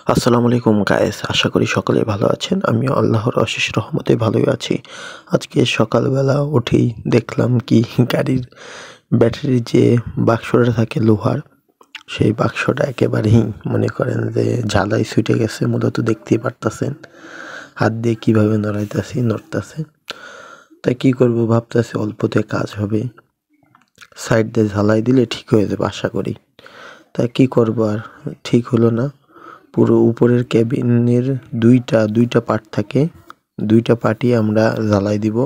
আসসালামু আলাইকুম গাইস, আশা করি সকলে ভালো আছেন। আমি আল্লাহর অশেষ রহমতে ভালোই আছি। আজকে সকালবেলা উঠেই দেখলাম কি গাড়ির ব্যাটারির যে বাক্সটা থাকে লোহার, সেই বাক্সটা একেবারেই মনে করেন যে ঝালাই ছুটে গেছে। মূলত দেখতেই পারতেছেন হাত দিয়ে কীভাবে নড়তেছে। তাই কী করবো ভাবতেছি, অল্পতে কাজ হবে, সাইড দিয়ে ঝালাই দিলে ঠিক হয়ে যাবে আশা করি। তাই কী করবো, আর ঠিক হলো না। পুরো উপরের ক্যাবিনের দুইটা পার্ট থাকে, দুইটা পার্টই আমরা জ্বালাই দিব।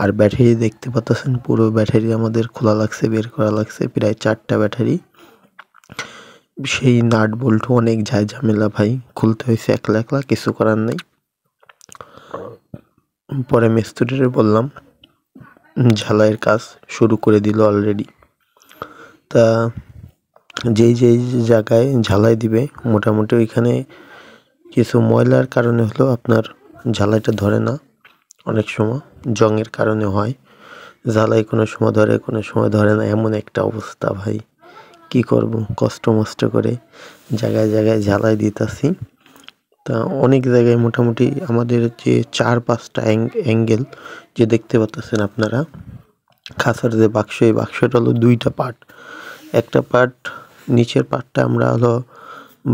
আর ব্যাটারি দেখতে পাচ্ছেন, পুরো ব্যাটারি আমাদের খোলা লাগছে, বের করা লাগছে প্রায় 4টা ব্যাটারি। সেই নাট বল্টু অনেক ঝামেলা ভাই, খুলতে হয়েছে একলা একলা, কিছু করার নাই। পরে মিস্ত্রিরে বললাম, ঝালাইয়ের কাজ শুরু করে দিল অলরেডি। তা যেই জায়গায় ঝালাই দিবে, মোটামুটি ওইখানে কিছু ময়লার কারণে হলো আপনার ঝালাইটা ধরে না। অনেক সময় জংয়ের কারণে হয়, ঝালাই কোনো সময় ধরে কোনো সময় ধরে না, এমন একটা অবস্থা ভাই। কি করব, কষ্ট মষ্ট করে জায়গায় জায়গায় ঝালাই দিতেছি। তা অনেক জায়গায় মোটামুটি আমাদের যে 4-5টা অ্যাঙ্গেল যে দেখতে পাচ্ছেন আপনারা, খাঁচার যে বাক্স, এই বাক্সটা হলো 2টা পার্ট। একটা পার্ট, নিচের পার্টটা আমরা হলো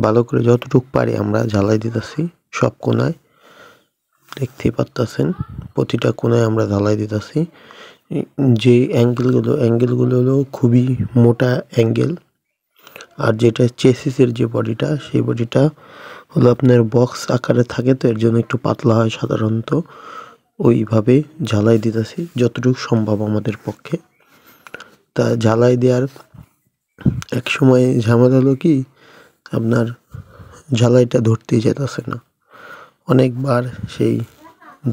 ভালো করে যতটুকু পারি আমরা ঝালাই দিতেছি সব কোনায়, দেখতেই পাচ্ছেন প্রতিটা কোনায় আমরা ঝালাই দিতেছি। যে অ্যাঙ্গেলগুলো হলো খুবই মোটা অ্যাঙ্গেল। আর যেটা চেসিসের যে বডিটা, সেই বডিটা হলো আপনার বক্স আকারে থাকে, তো এর জন্য একটু পাতলা হয় সাধারণত। ওইভাবে ঝালাই দিতেছি যতটুকু সম্ভব আমাদের পক্ষে। তা ঝালাই দেওয়ার এক সময় ঝামেলা হলো কি, আপনার ঝালাইটা ধরতেই যেতেছে না। অনেকবার সেই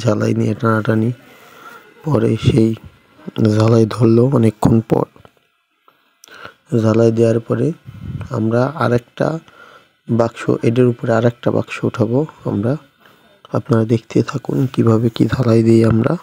ঝালাই নিয়ে টানাটানি, পরে সেই ঝালাই ধরলো অনেকক্ষণ পর। ঝালাই দেওয়ার পরে আমরা আরেকটা বাক্স, এটার উপরে আরেকটা বাক্স উঠাবো আমরা। আপনারা দেখতে থাকুন কিভাবে কি ঝালাই দিই আমরা।